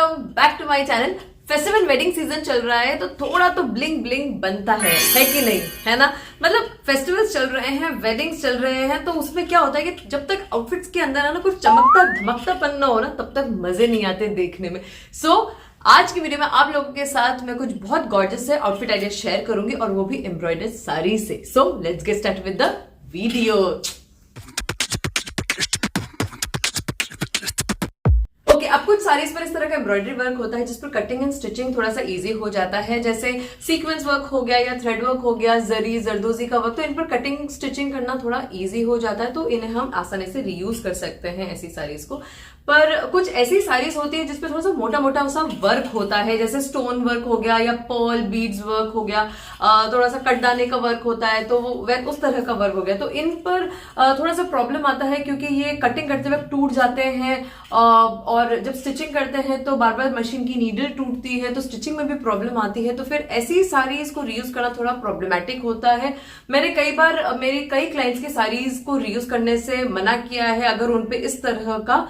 Welcome back to my channel. Festival wedding season चल रहा है तो थोड़ा तो ब्लिंग ब्लिंग बनता है कि नहीं, है ना। मतलब फेस्टिवल्स चल रहे हैं, वेडिंग्स चल रहे हैं, तो उसमें क्या होता है कि जब तक आउटफिट्स के अंदर है ना कुछ चमकता धमकतापन ना हो ना, तब तक मजे नहीं आते देखने में। आज की वीडियो में आप लोगों के साथ मैं कुछ बहुत गॉर्जियस से आउटफिट आइडिया शेयर करूंगी और वो भी एम्ब्रॉयडर्ड साड़ी से। So let's get start with the video. अब कुछ साड़ीज पर इस तरह का एम्ब्रॉयडरी वर्क होता है जिस पर कटिंग एंड स्टिचिंग थोड़ा सा इजी हो जाता है, जैसे सीक्वेंस वर्क हो गया या थ्रेड वर्क हो गया, जरी जरदोजी का वर्क, तो इन पर कटिंग स्टिचिंग करना थोड़ा इजी हो जाता है, तो इन्हें हम आसानी से रीयूज कर सकते हैं ऐसी साड़ीज को। पर कुछ ऐसी साड़ीज होती है जिसपे थोड़ा सा मोटा मोटा सा वर्क होता है, जैसे स्टोन वर्क हो गया या पर्ल बीड्स वर्क हो गया, थोड़ा सा कटदाने का वर्क होता है, तो वो उस तरह का वर्क हो गया। तो इन पर थोड़ा सा प्रॉब्लम आता है क्योंकि ये कटिंग करते वक्त टूट जाते हैं और जब स्टिचिंग करते हैं तो बार बार मशीन की नीडल टूटती है, तो स्टिचिंग में भी प्रॉब्लम आती है। तो फिर ऐसी साड़ीज को रीयूज करना थोड़ा प्रॉब्लमैटिक होता है। मैंने कई बार मेरी कई क्लाइंट्स की साड़ीज को रीयूज करने से मना किया है अगर उनपे इस तरह का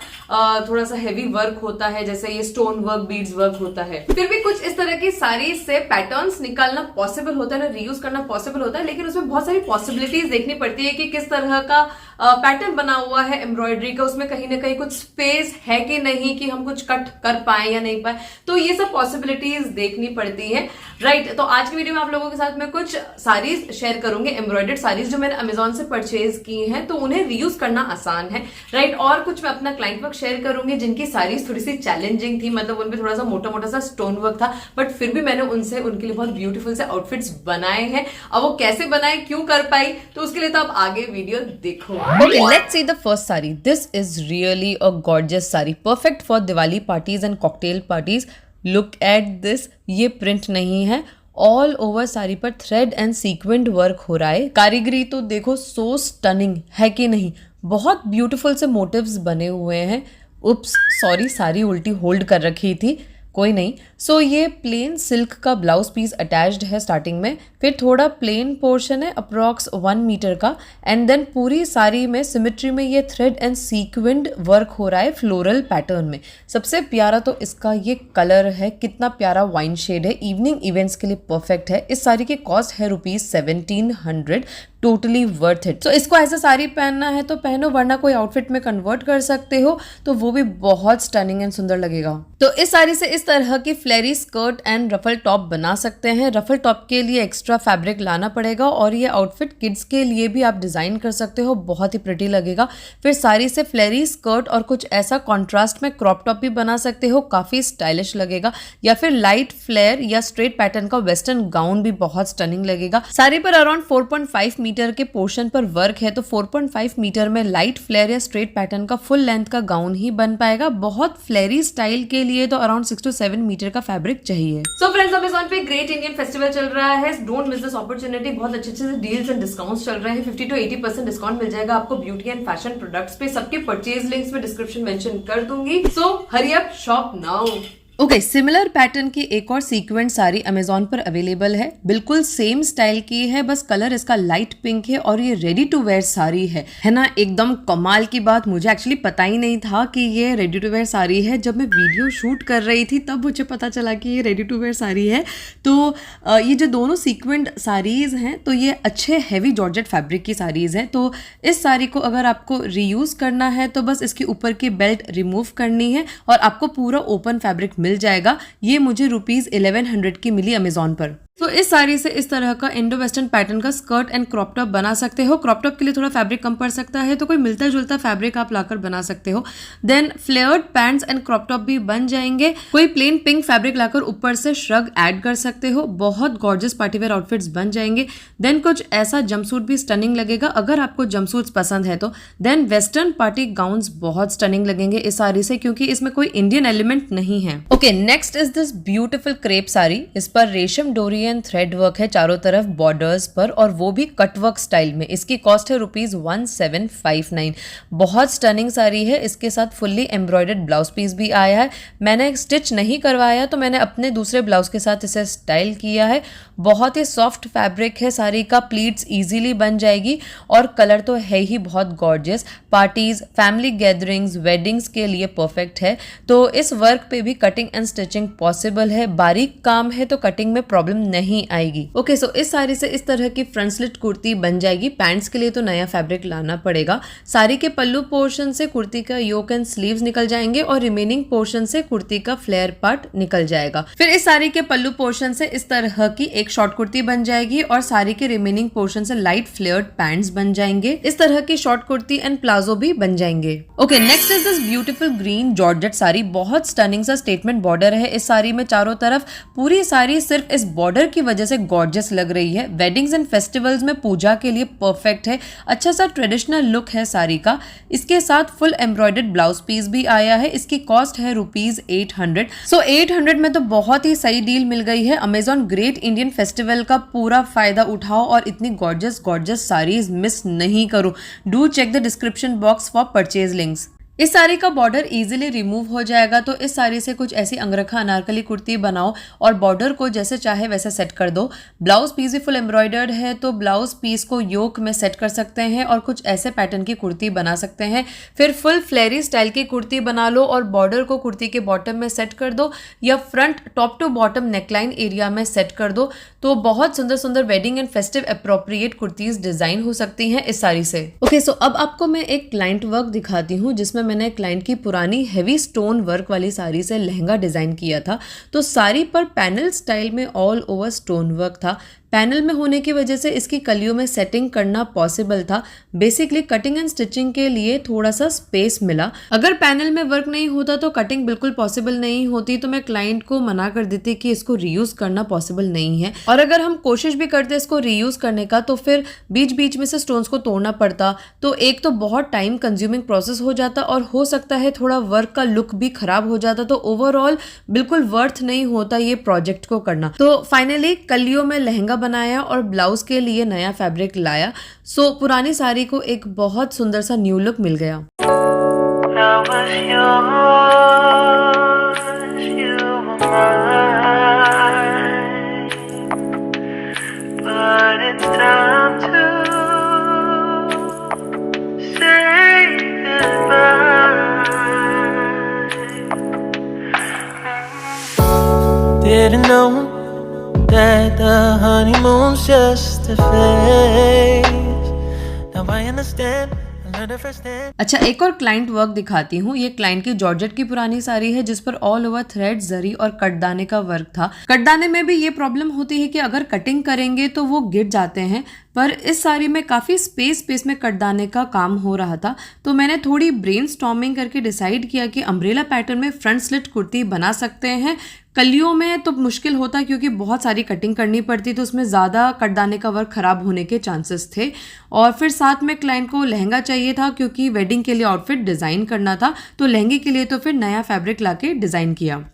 थोड़ा सा हैवी वर्क होता है, जैसे ये स्टोन वर्क बीड्स वर्क होता है। फिर भी कुछ इस तरह की साड़ीज से पैटर्न्स निकालना पॉसिबल होता है ना, रीयूज करना पॉसिबल होता है, लेकिन उसमें बहुत सारी पॉसिबिलिटीज देखनी पड़ती है कि किस तरह का पैटर्न बना हुआ है एम्ब्रॉयडरी का, उसमें कहीं ना कहीं कुछ स्पेस है कि नहीं कि हम कुछ कट कर पाए या नहीं पाए, तो ये सब पॉसिबिलिटीज देखनी पड़ती है, राइट। तो आज की वीडियो में आप लोगों के साथ मैं कुछ साड़ीज शेयर करूंगी, एम्ब्रॉयडर्ड साड़ीज जो मैंने अमेजोन से परचेज की हैं, तो उन्हें रीयूज करना आसान है, राइट। और कुछ मैं अपना क्लाइंट वर्क शेयर करूंगी जिनकी साड़ीज थोड़ी सी चैलेंजिंग थी, मतलब उनपे थोड़ा सा मोटा सा स्टोन वर्क था, बट फिर भी मैंने उनसे उनके लिए बहुत ब्यूटीफुल से आउटफिट्स बनाए हैं। अब वो कैसे बनाए, क्यों कर पाई, तो उसके लिए तो आप आगे वीडियो देखो। Okay, let's see the first saree. This is really a gorgeous saree, perfect for Diwali parties and cocktail parties. Look at this. ये प्रिंट नहीं है, ऑल ओवर साड़ी पर थ्रेड एंड सीक्वेंट वर्क हो रहा है। कारीगरी तो देखो, सो स्टनिंग है कि नहीं। बहुत ब्यूटीफुल से मोटिव्स बने हुए हैं। उप्स सॉरी, साड़ी उल्टी होल्ड कर रखी थी, कोई नहीं। सो ये प्लेन सिल्क का ब्लाउज पीस अटैच्ड है स्टार्टिंग में, फिर थोड़ा प्लेन पोर्शन है अप्रॉक्स 1 मीटर का, एंड देन पूरी साड़ी में सिमेट्री में ये थ्रेड एंड सीक्वेंट वर्क हो रहा है फ्लोरल पैटर्न में। सबसे प्यारा तो इसका ये कलर है, कितना प्यारा वाइन शेड है, इवनिंग इवेंट्स के लिए परफेक्ट है। इस साड़ी की कॉस्ट है ₹1700, टोटली वर्थ इट। सो इसको ऐसा साड़ी पहनना है तो पहनो, वरना कोई आउटफिट में कन्वर्ट कर सकते हो, तो वो भी बहुत स्टनिंग एंड सुंदर लगेगा। तो इस साड़ी से इस तरह की फ्लेरी स्कर्ट एंड रफल टॉप बना सकते हैं। रफल टॉप के लिए एक्स्ट्रा फैब्रिक लाना पड़ेगा और ये आउटफिट किड्स के लिए भी आप डिजाइन कर सकते हो, बहुत ही प्रिटी लगेगा। फिर साड़ी से फ्लेरी स्कर्ट और कुछ ऐसा कॉन्ट्रास्ट में क्रॉप टॉप भी बना सकते हो, काफी स्टाइलिश लगेगा। या फिर लाइट फ्लेयर या स्ट्रेट पैटर्न का वेस्टर्न गाउन भी बहुत स्टनिंग लगेगा। साड़ी पर अराउंड 4.5 मीटर के पोर्शन पर वर्क है, तो 4.5 मीटर में लाइट फ्लेयर या स्ट्रेट पैटर्न का फुल लेंथ का गाउन ही बन पाएगा। बहुत फ्लेरी स्टाइल के लिए तो अराउंड 6 to 7 मीटर का फैब्रिक चाहिए। सो फ्रेंड्स, अमेज़न पे ग्रेट इंडियन फेस्टिवल चल रहा है, डोंट मिस दिस अपॉर्चुनिटी। बहुत अच्छे से डील्स एंड डिस्काउंट्स चल रहे हैं, 50 to 80% डिस्काउंट मिल जाएगा आपको ब्यूटी एंड फैशन प्रोडक्ट्स पे। सबके परचेज लिंक्स में डिस्क्रिप्शन मेंशन कर दूंगी, so hurry up, shop now. Okay, similar pattern की एक और सीक्वेंट साड़ी अमेजोन पर अवेलेबल है, बिल्कुल सेम स्टाइल की है, बस कलर इसका लाइट पिंक है और ये रेडी टू वेयर साड़ी है ना। एकदम कमाल की बात, मुझे एक्चुअली पता ही नहीं था कि ये रेडी टू वेयर साड़ी है। जब मैं वीडियो शूट कर रही थी तब मुझे पता चला कि ये रेडी टू वेयर साड़ी है। तो ये जो दोनों सीक्वेंट साड़ीज हैं, तो ये अच्छे हैवी जॉर्जेट फैब्रिक की साड़ीज हैं। तो इस साड़ी को अगर आपको रीयूज करना है तो बस इसके ऊपर की बेल्ट रिमूव करनी है और आपको पूरा ओपन फैब्रिक मिल जाएगा। ये मुझे ₹1100 की मिली अमेजोन पर। तो इस साड़ी से इस तरह का इंडो वेस्टर्न पैटर्न का स्कर्ट एंड क्रॉप टॉप बना सकते हो। क्रॉप टॉप के लिए थोड़ा फैब्रिक कम पड़ सकता है, तो कोई मिलता जुलता फैब्रिक आप लाकर बना सकते हो। Then flared pants and crop top भी बन जाएंगे। कोई प्लेन पिंक फैब्रिक लाकर ऊपर से श्रग ऐड कर सकते हो, बहुत गॉर्जियस पार्टीवेयर आउटफिट्स बन जाएंगे। देन कुछ ऐसा जंपसूट भी स्टनिंग लगेगा, अगर आपको जंपसूट्स पसंद है तो। देन वेस्टर्न पार्टी गाउन्स बहुत स्टनिंग लगेंगे इस साड़ी से, क्योंकि इसमें कोई इंडियन एलिमेंट नहीं है। Okay, next is this beautiful crepe sari. इस पर रेशम डोरी एंड थ्रेड वर्क है चारों तरफ बॉर्डर्स पर, और वो भी कट वर्क स्टाइल में। इसकी कॉस्ट है ₹1759। बहुत स्टनिंग साड़ी है। इसके साथ फुल्ली एम्ब्रॉयडर्ड ब्लाउज पीस भी आया है। मैंने स्टिच नहीं करवाया तो मैंने अपने दूसरे ब्लाउज के साथ इसे स्टाइल किया है। बहुत ही सॉफ्ट फैब्रिक है साड़ी का, प्लीट्स इजीली बन जाएगी और कलर तो है ही बहुत gorgeous. Parties, family gatherings, weddings के लिए परफेक्ट है। तो इस वर्क पे भी कटिंग एंड स्टिचिंग पॉसिबल है। बारीक काम है तो कटिंग में प्रॉब्लम नहीं आएगी। ओके, सो इस साड़ी से इस तरह की फ्रंट स्लिट कुर्ती बन जाएगी। पैंट्स के लिए तो नया फैब्रिक लाना पड़ेगा। साड़ी के पल्लू पोर्शन से कुर्ती का योक एंड स्लीव्स निकल जाएंगे और रिमेनिंग पोर्शन से कुर्ती का फ्लेयर पार्ट निकल जाएगा। फिर इस साड़ी के पल्लू पोर्शन से इस तरह की एक शॉर्ट कुर्ती बन जाएगी और साड़ी के रिमेनिंग पोर्शन से लाइट फ्लेयर्ड पैंट्स बन जाएंगे। इस तरह की शॉर्ट कुर्ती एंड प्लाजो भी बन जाएंगे। Okay, next is this beautiful green georgette sari. बहुत स्टनिंग सा स्टेटमेंट बॉर्डर है इस साड़ी में चारों तरफ। पूरी साड़ी सिर्फ इस बॉर्डर की वजह से गॉर्जियस लग रही है। वेडिंग्स एंड फेस्टिवल्स में पूजा के लिए परफेक्ट है। अच्छा सा ट्रेडिशनल लुक है साड़ी का। इसके साथ फुल एम्ब्रॉयडर्ड ब्लाउज पीस भी आया है। इसकी कॉस्ट है ₹800। सो 800 में तो बहुत ही सही डील मिल गई है। अमेजॉन ग्रेट इंडियन फेस्टिवल का पूरा फायदा उठाओ और इतनी गॉर्जियस साड़ीज मिस नहीं करो। Do check the description box for purchase links. इस साड़ी का बॉर्डर इजीली रिमूव हो जाएगा, तो इस साड़ी से कुछ ऐसी अंगरखा अनारकली कुर्ती बनाओ और बॉर्डर को जैसे चाहे वैसे सेट कर दो। ब्लाउज पीस भी फुल एम्ब्रॉयडर्ड है तो ब्लाउज पीस को योक में सेट कर सकते हैं और कुछ ऐसे पैटर्न की कुर्ती बना सकते हैं। फिर फुल फ्लेरी स्टाइल की कुर्ती बना लो और बॉर्डर को कुर्ती के बॉटम में सेट कर दो या front top to bottom neckline area में सेट कर दो। तो बहुत सुंदर सुंदर wedding and festive appropriate kurtis design हो सकती हैं इस साड़ी से। ओके, सो अब आपको मैं एक क्लाइंट वर्क दिखाती हूँ जिसमें मैंने क्लाइंट की पुरानी हेवी स्टोन वर्क वाली साड़ी से लहंगा डिजाइन किया था। तो साड़ी पर पैनल स्टाइल में ऑल ओवर स्टोन वर्क था। पैनल में होने की वजह से इसकी कलियों में सेटिंग करना पॉसिबल था। बेसिकली कटिंग एंड स्टिचिंग के लिए थोड़ा सा स्पेस मिला। अगर पैनल में वर्क नहीं होता तो कटिंग बिल्कुल पॉसिबल नहीं होती, तो मैं क्लाइंट को मना कर देती कि इसको रीयूज करना पॉसिबल नहीं है। और अगर हम कोशिश भी करते इसको रीयूज करने का तो फिर बीच बीच में से स्टोन्स को तोड़ना पड़ता, तो एक तो बहुत टाइम कंज्यूमिंग प्रोसेस हो जाता और हो सकता है थोड़ा वर्क का लुक भी खराब हो जाता। तो ओवरऑल बिल्कुल वर्थ नहीं होता ये प्रोजेक्ट को करना। तो फाइनली कलियों में लहंगा बनाया और ब्लाउज के लिए नया फैब्रिक लाया। सो पुरानी साड़ी को एक बहुत सुंदर सा न्यू लुक मिल गया। Didn't know that the honeymoon's just a phase. Now I understand. अच्छा, एक और क्लाइंट वर्क दिखाती हूँ। ये क्लाइंट की जॉर्जेट की पुरानी साड़ी है जिस पर ऑल ओवर थ्रेड, जरी और कटदाने का वर्क था। कटदाने में भी ये प्रॉब्लम होती है कि अगर कटिंग करेंगे तो वो गिर जाते हैं, पर इस साड़ी में काफ़ी स्पेस में कटदाने का काम हो रहा था। तो मैंने थोड़ी ब्रेनस्टॉर्मिंग करके डिसाइड किया कि अम्ब्रेला पैटर्न में फ्रंट स्लिट कुर्ती बना सकते हैं। कलियों में तो मुश्किल होता क्योंकि बहुत सारी कटिंग करनी पड़ती, तो उसमें ज़्यादा कटदाने का वर्क खराब होने के चांसेस थे। और फिर साथ में क्लाइंट को लहंगा चाहिए था क्योंकि वेडिंग के लिए आउटफिट डिज़ाइन करना था। तो लहंगे के लिए तो फिर नया फैब्रिक लाके डिज़ाइन किया।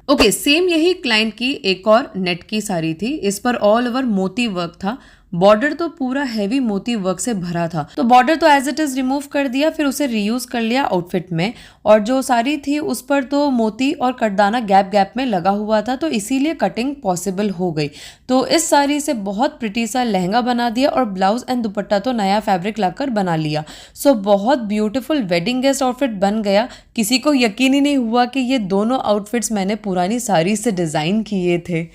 ओके, सेम यही क्लाइंट की एक और नेट की साड़ी थी। इस पर ऑल ओवर मोती वर्क था। बॉर्डर तो पूरा हैवी मोती वर्क से भरा था, तो बॉर्डर तो एज इट इज रिमूव कर दिया, फिर उसे रीयूज कर लिया आउटफिट में। और जो साड़ी थी उस पर तो मोती और कटदाना गैप गैप में लगा हुआ था, तो इसीलिए कटिंग पॉसिबल हो गई। तो इस साड़ी से बहुत प्रिटी सा लहंगा बना दिया और ब्लाउज एंड दुपट्टा तो नया फैब्रिक लाकर बना लिया। सो बहुत ब्यूटीफुल वेडिंग गेस्ट आउटफिट बन गया। किसी को यकीन ही नहीं हुआ कि ये दोनों आउटफिट्स मैंने पुरानी साड़ी से डिजाइन किए थे।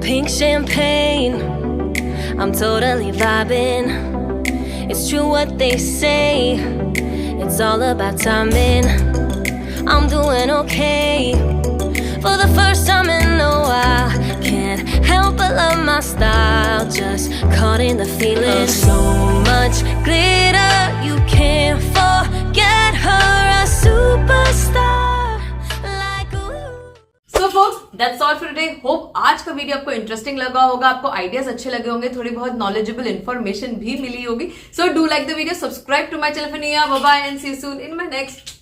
Pink champagne, I'm totally vibing. It's true what they say, it's all about timing. I'm doing okay, for the first time in a while. Can't help but love my style, just caught in the feeling. So much glitter, you can't forget her, a superstar. So folks, that's all for today. Hope आज का video आपको interesting लगा होगा, आपको ideas अच्छे लगे होंगे, थोड़ी बहुत नॉलेजेबल इन्फॉर्मेशन भी मिली होगी. So do like the video, subscribe to my channel for Nia. Bye bye and see you soon in my next